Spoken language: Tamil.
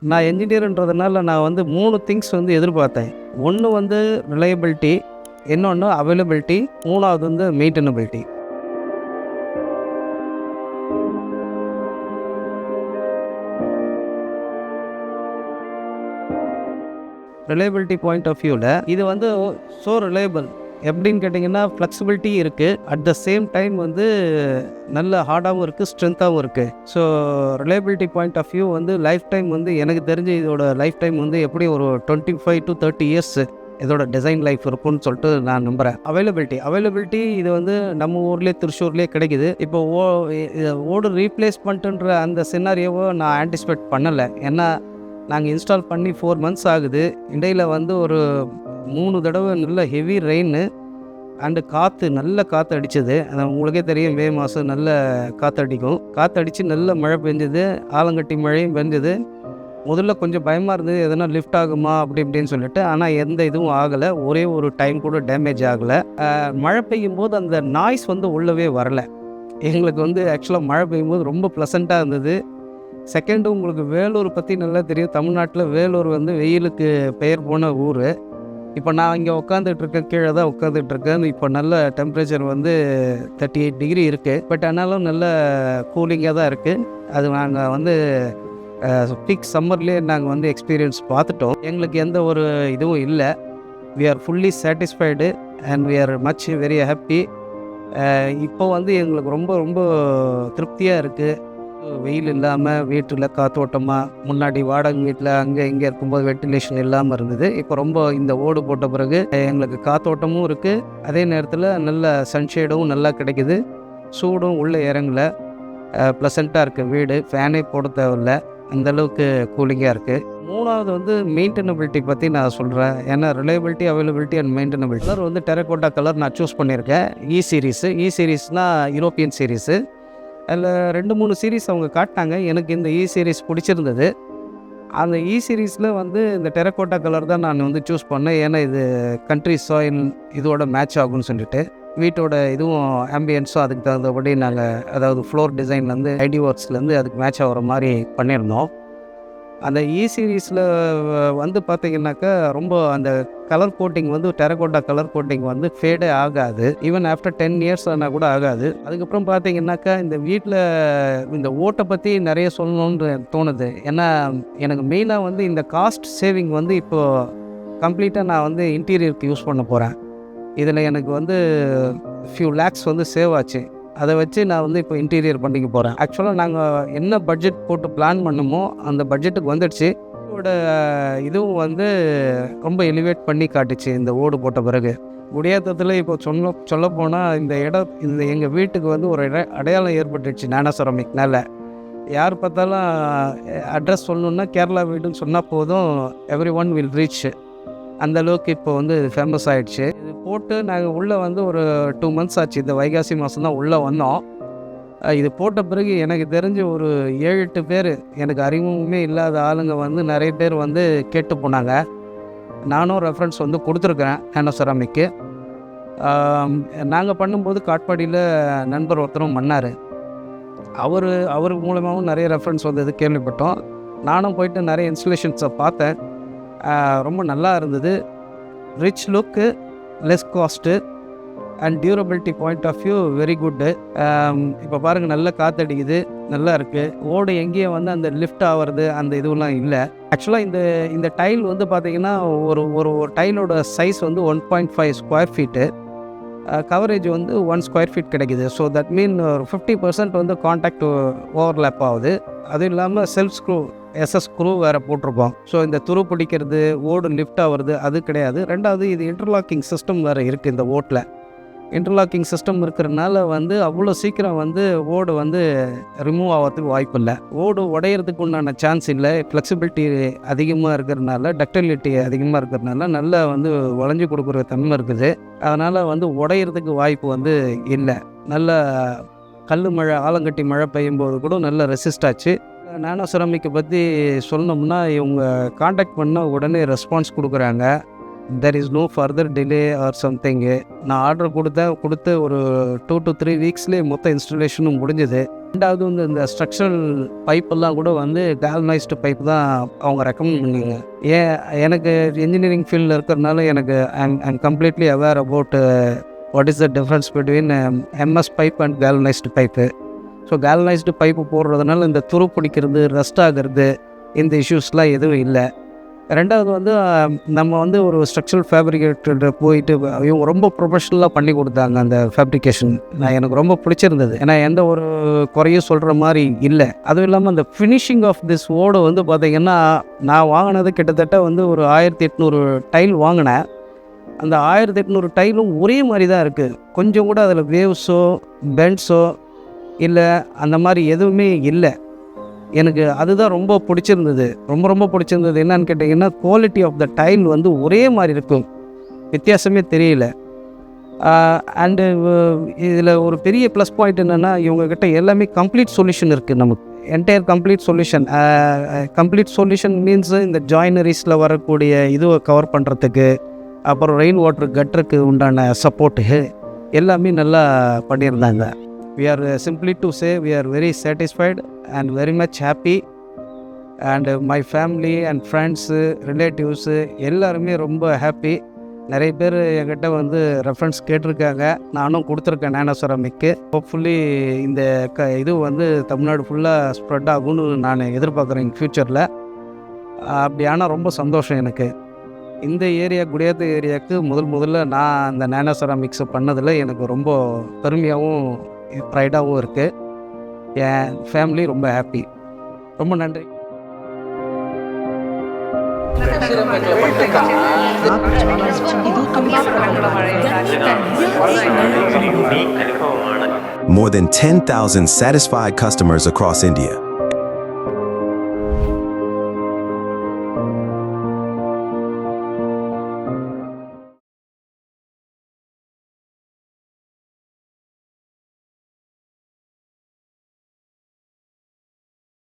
நான் என்ஜினியர்ன்றதுனால நான் வந்து 3 திங்ஸ் வந்து எதிர்பார்த்தேன். ஒன்று வந்து ரிலையபிலிட்டி, இன்னொன்று அவைலபிலிட்டி, 3வது வந்து மெயின்டெனபிலிட்டி. ரிலையபிலிட்டி பாயிண்ட் ஆஃப் வியூவில் இது வந்து ஸோ ரிலையபிள் எப்படின்னு கேட்டிங்கன்னா, ஃப்ளெக்சிபிலிட்டி இருக்குது, அட் த சேம் டைம் வந்து நல்ல ஹார்டாகவும் இருக்குது, ஸ்ட்ரென்த்தாகவும் இருக்குது. So reliability point of view வந்து லைஃப் டைம் வந்து எனக்கு தெரிஞ்சு இதோட லைஃப் டைம் வந்து எப்படி ஒரு 25 to 30 இயர்ஸ் இதோட டிசைன் லைஃப் இருக்கும்னு சொல்லிட்டு நான் நம்புகிறேன். அவைலபிலிட்டி இது வந்து நம்ம ஊர்லேயே திருச்சூர்லேயே கிடைக்குது. இப்போ ஓடு ரீப்ளேஸ்மெண்ட்டுன்ற அந்த சினாரியோவை நான் ஆன்டிசிபேட் பண்ணலை. ஏன்னா நாங்கள் இன்ஸ்டால் பண்ணி 4 months ஆகுது. இடையில் வந்து ஒரு 3 தடவை நல்ல ஹெவி ரெயின் அண்டு நல்ல காற்று அடித்தது. உங்களுக்கே தெரியும், மே மாதம் நல்ல காற்றடிக்கும். காற்றடிச்சு நல்ல மழை பெஞ்சது, ஆலங்கட்டி மழையும் பெஞ்சது. முதல்ல கொஞ்சம் பயமாக இருந்தது, எதனா லிஃப்ட் ஆகுமா அப்படி இப்படின்னு சொல்லிட்டு. ஆனால் எந்த இதுவும் ஆகலை, ஒரே ஒரு டைம் கூட டேமேஜ் ஆகலை. மழை பெய்யும் போது அந்த நாய்ஸ் வந்து உள்ளவே வரலை. எங்களுக்கு வந்து ஆக்சுவலாக மழை பெய்யும்போது ரொம்ப ப்ளசண்ட்டாக இருந்தது. செகண்டு, உங்களுக்கு வேலூர் பற்றி நல்லா தெரியும். தமிழ்நாட்டில் வேலூர் வந்து வெயிலுக்கு பெயர் போன ஊர். இப்போ நான் இங்கே உட்காந்துட்ருக்கேன், கீழே தான் உட்காந்துட்ருக்கேன். இப்போ நல்ல டெம்பரேச்சர் வந்து 38 degree இருக்குது. பட் ஆனாலும் நல்ல கூலிங்காக தான் இருக்குது. அது நாங்கள் வந்து பீக் சம்மர்லேயே நாங்கள் வந்து எக்ஸ்பீரியன்ஸ் பார்த்துட்டோம். எங்களுக்கு எந்த ஒரு இதுவும் இல்லை. We are fully satisfied and we are much very happy. இப்போ வந்து எங்களுக்கு ரொம்ப ரொம்ப திருப்தியாக இருக்குது. வெயில் இல்லாமல் வீட்டில் காற்றோட்டமாக, முன்னாடி வாடகை வீட்டில் அங்கே இங்கே இருக்கும்போது வென்டிலேஷன் இல்லாமல் இருந்தது. இப்போ ரொம்ப இந்த ஓடு போட்ட பிறகு எங்களுக்கு காற்றோட்டமும் இருக்குது, அதே நேரத்தில் நல்ல சன்ஷேடும் நல்லா கிடைக்குது, சூடும் உள்ளே இறங்கலை, ப்ளசண்ட்டாக இருக்குது. வீடு ஃபேனே போட தேவையில்ல, அந்தளவுக்கு கூலிங்காக இருக்குது. 3வது வந்து மெயின்டெனபிலிட்டி பற்றி நான் சொல்கிறேன். ஏன்னா reliability, availability and maintainability. Colour வந்து டெரகோட்டா கலர் நான் சூஸ் பண்ணியிருக்கேன். இ சீரீஸ்னால் யூரோப்பியன் சீரீஸு. அதில் 2-3 சீரீஸ் அவங்க காட்டினாங்க. எனக்கு இந்த சீரீஸ் பிடிச்சிருந்தது. அந்த சீரீஸில் வந்து இந்த டெரகோட்டா கலர் தான் நான் வந்து சூஸ் பண்ணேன். ஏன்னா இது கண்ட்ரி சாயில் இதோட மேட்ச் ஆகும்னு சொல்லிட்டு. வீட்டோட இதுவும் ஆம்பியன்ஸும் அதுக்கு தகுந்தபடி நாங்கள், அதாவது ஃப்ளோர் டிசைன்லேருந்து ஐடி ஒர்க்ஸ்லேருந்து அதுக்கு மேட்ச் ஆகிற மாதிரி பண்ணியிருந்தோம். அந்த சீரீஸில் வந்து பார்த்திங்கனாக்கா ரொம்ப அந்த கலர் கோட்டிங் வந்து டெரகோட்டா கலர் கோட்டிங் வந்து ஃபேடே ஆகாது. ஈவன் ஆஃப்டர் 10 years ஆனால் கூட ஆகாது. அதுக்கப்புறம் பார்த்திங்கனாக்கா இந்த வீட்டில் இந்த ஓட்டை பற்றி நிறைய சொல்லணுன்னு தோணுது. ஏன்னா எனக்கு மெயினாக வந்து இந்த காஸ்ட் சேவிங் வந்து இப்போது கம்ப்ளீட்டாக நான் வந்து இன்டீரியருக்கு யூஸ் பண்ண போகிறேன். இதில் எனக்கு வந்து ஃபியூ லேக்ஸ் வந்து சேவ் ஆச்சு. அதை வச்சு நான் வந்து இப்போ இன்டீரியர் பண்ணிக்க போகிறேன். ஆக்சுவலாக நாங்கள் என்ன பட்ஜெட் போட்டு பிளான் பண்ணமோ அந்த பட்ஜெட்டுக்கு வந்துடுச்சு. இதோட இதுவும் வந்து ரொம்ப எலிவேட் பண்ணி காட்டுச்சு இந்த ஓடு போட்ட பிறகு. குடியாத்தத்தில் இப்போ சொல்லப்போனால் இந்த இடம், இந்த எங்கள் வீட்டுக்கு வந்து ஒரு அடையாளம் ஏற்பட்டுச்சு நானோ செராமிக்னால. யார் பார்த்தாலும் அட்ரஸ் சொல்லணுன்னா கேரளா வீடுன்னு சொன்னால் போதும், எவ்ரி ஒன் வில் ரீச். அந்தளவுக்கு இப்போ வந்து ஃபேமஸ் ஆகிடுச்சு. இது போட்டு நாங்கள் உள்ளே வந்து ஒரு 2 months ஆச்சு. இந்த வைகாசி மாதம் தான் உள்ளே வந்தோம். இது போட்ட பிறகு எனக்கு தெரிஞ்ச ஒரு 7-8 பேர், எனக்கு அறிமுகமே இல்லாத ஆளுங்க வந்து நிறைய பேர் வந்து கேட்டு போனாங்க. நானும் ரெஃபரன்ஸ் வந்து கொடுத்துருக்கேன் நானோ செராமிக்கு. நாங்கள் பண்ணும்போது காட்பாடியில் நண்பர் ஒருத்தரும் பண்ணார். அவர் மூலமாகவும் நிறைய ரெஃபரன்ஸ் வந்தது கேள்விப்பட்டோம். நானும் போயிட்டு நிறைய இன்ஸ்டலேஷன்ஸை பார்த்தேன். ரொம்ப நல்லா இருந்தது. Rich look, less cost and durability point of view very good. இப்போ பாருங்கள், நல்ல காற்றடிக்குது, நல்லா இருக்குது. ஓடு எங்கேயும் வந்து அந்த லிஃப்ட் ஆகிறது அந்த இதுவெல்லாம் இல்லை. ஆக்சுவலாக இந்த டைல் வந்து பார்த்திங்கன்னா ஒரு டைலோட சைஸ் வந்து 1.5 square feet, கவரேஜ் வந்து 1 square feet கிடைக்குது. ஸோ தட் மீன் ஒரு 50% வந்து கான்டாக்ட் ஓவர்லேப் ஆகுது. அதுவும் இல்லாமல் செல்ஃப் ஸ்க்ரூ, ஸ்க்ரூ வேறு போட்டிருப்போம். ஸோ இந்த துரு பிடிக்கிறது, ஓடு லிஃப்ட் ஆகிறது அது கிடையாது. 2வது, இது இன்டர்லாக்கிங் சிஸ்டம் வேறு இருக்குது. இந்த ஓட்டில் இன்டர்லாக்கிங் சிஸ்டம் இருக்கிறதுனால வந்து அவ்வளோ சீக்கிரம் வந்து ஓடு வந்து ரிமூவ் ஆகிறதுக்கு வாய்ப்பு இல்லை. ஓடு உடையிறதுக்கு உண்டான சான்ஸ் இல்லை. ஃப்ளெக்சிபிலிட்டி அதிகமாக இருக்கிறதுனால, டக்டிலிட்டி அதிகமாக இருக்கிறதுனால நல்லா வந்து வளைஞ்சு கொடுக்குற தன்மை இருக்குது. அதனால் வந்து உடையிறதுக்கு வாய்ப்பு வந்து இல்லை. நல்ல கல் மழை, ஆலங்கட்டி மழை பெய்யும்போது கூட நல்ல ரெசிஸ்ட் ஆச்சு. நானோ செராமிக்கை பற்றி சொல்லணும்னா, இவங்க காண்டாக்ட் பண்ணால் உடனே ரெஸ்பான்ஸ் கொடுக்குறாங்க. There is no further delay or something. நான் ஆர்டர் கொடுத்து ஒரு 2 to 3 weeksலேயே மொத்த இன்ஸ்டலேஷனும் முடிஞ்சது. ரெண்டாவது வந்து இந்த ஸ்ட்ரக்சரல் பைப்பெல்லாம் கூட வந்து கேல்வனைஸ்டு பைப் தான் அவங்க ரெக்கமெண்ட் பண்ணீங்க. எனக்கு இன்ஜினியரிங் ஃபீல்டில் இருக்கிறதுனால எனக்கு I'm completely aware about what is the difference between MS pipe and galvanised pipe. So galvanised pipe போடுறதுனால இந்த துரு பிடிக்கிறது, ரஸ்ட் ஆகிறது, இந்த இஷ்யூஸ்லாம் எதுவும் இல்லை. ரெண்டாவது வந்து நம்ம வந்து ஒரு ஸ்ட்ரக்சரல் ஃபேப்ரிகேட்டர்கிட்ட போயிட்டு இவங்க ரொம்ப ப்ரொஃபஷ்னலாக பண்ணி கொடுத்தாங்க அந்த ஃபேப்ரிகேஷன். எனக்கு ரொம்ப பிடிச்சிருந்தது. ஏன்னா எந்த ஒரு குறையும் சொல்கிற மாதிரி இல்லை. அதுவும் இல்லாமல் அந்த ஃபினிஷிங் ஆஃப் திஸ் ஓடு வந்து பார்த்திங்கன்னா, நான் வாங்கினது கிட்டத்தட்ட வந்து ஒரு 1800 டைல் வாங்கினேன். அந்த 1800 டைலும் ஒரே மாதிரி தான் இருக்குது. கொஞ்சம் கூட அதில் வேவ்ஸோ பெண்ட்ஸோ இல்லை அந்த மாதிரி எதுவுமே இல்லை. எனக்கு அதுதான் ரொம்ப பிடிச்சிருந்தது. ரொம்ப பிடிச்சிருந்தது என்னன்னு கேட்டிங்கன்னா, குவாலிட்டி ஆஃப் த டைல் வந்து ஒரே மாதிரி இருக்கும், வித்தியாசமே தெரியல. அண்டு இதில் ஒரு பெரிய ப்ளஸ் பாயிண்ட் என்னென்னா, இவங்கக்கிட்ட எல்லாமே கம்ப்ளீட் சொல்யூஷன் இருக்குது. நமக்கு என்டையர் கம்ப்ளீட் சொல்யூஷன் மீன்ஸ் இந்த ஜாயினரிஸில் வரக்கூடிய இதுவை கவர் பண்ணுறதுக்கு, அப்புறம் ரெயின் வாட்டர் கட்டருக்கு உண்டான சப்போர்ட்டு எல்லாமே நல்லா பண்ணியிருந்தாங்க. We are simply to say we are very satisfied and very much happy, and my family and friends, relatives எல்லாருமே ரொம்ப ஹாப்பி. நிறைய பேர் என்கிட்ட வந்து ரெஃபரன்ஸ் கேட்டிருக்காங்க, நானும் கொடுத்துருக்கேன் நானோ செராமிக்கு. ஹோப்ஃபுல்லி இந்த இது வந்து தமிழ்நாடு ஃபுல்லாக ஸ்ப்ரெட் ஆகும்னு நான் எதிர்பார்க்குறேன் ஃப்யூச்சரில். அப்படியான ரொம்ப சந்தோஷம் எனக்கு. இந்த ஏரியா குடியாத்த ஏரியாவுக்கு முதல்ல நான் அந்த நானோ செராமிக்ஸை பண்ணதில் எனக்கு ரொம்ப பெருமையாகவும் ப்ரைடாகவும் இருக்குது. என் ஃபேமிலி ரொம்ப ஹாப்பி. ரொம்ப நன்றி. More than 10,000 satisfied customers across India.